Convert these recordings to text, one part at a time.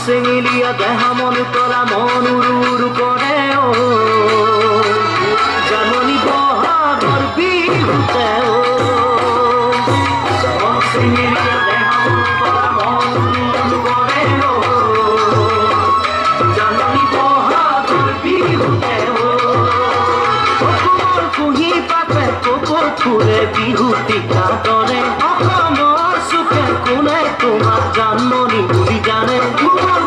চেঙেলিয়া দেহা মন তৰা মন উৰু কৰে জাননী বহাগৰ বিহুতে মন চেঙেলিয়া দেহা মন তৰা মন উৰু কৰে জাননী বহাগৰ বিহুতে অসমৰ কুঁহি পাতে কপৌ ফুলে বিহুটি কাটৰে অসমৰ চুকে কোনে তোমাক জানমণি বুলি জানে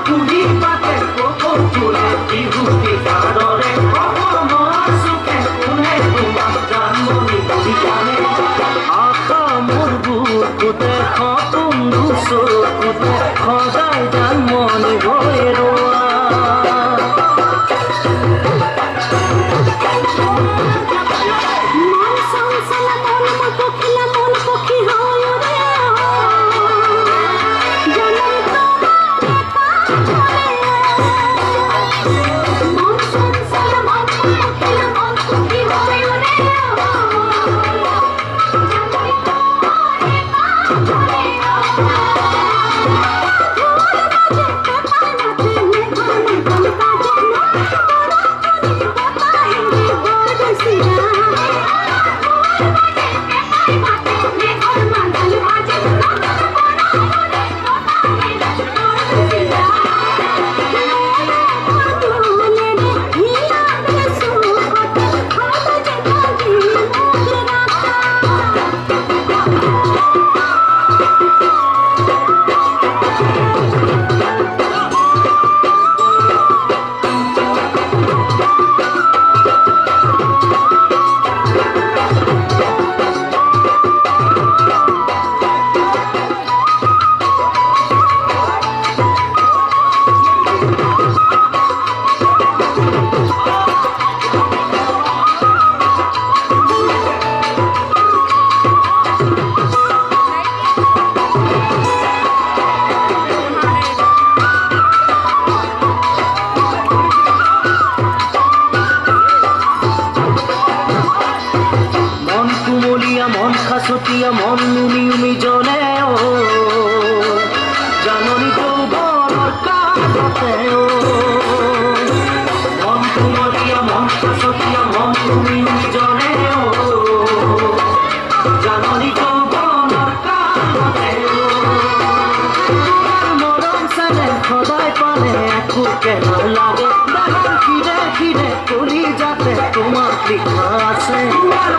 কুঁহি পাতে কপৌ ফুলে বিহুটি কাটৰে অসমৰ চুকে কোনে তোমাক জানমণি বুলি জানে অসমৰ বুকুতে সপোন চকুতে সদায় জানমণি হৈ ৰোৱা মন খাচতীয়া মন নুমি উমি জনে জাননী যৌৱনৰ কাষতে মন কুমলীয়া মন খাচতীয়া মন নুমি উমি জনে জাননী যৌৱনৰ কাষতে মৰম চেনেহ সদায় পালে একোকে নালাগে দেহৰ খিৰে খিৰে কলি যাতে তোমাক লিখা আছে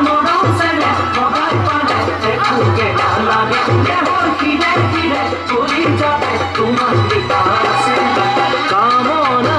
মৰম চেনেহ সদায় পালে একোকে নালাগে দেহৰ খিৰে খিৰে কলি যাতে তোমাক লিখা আছে কামনা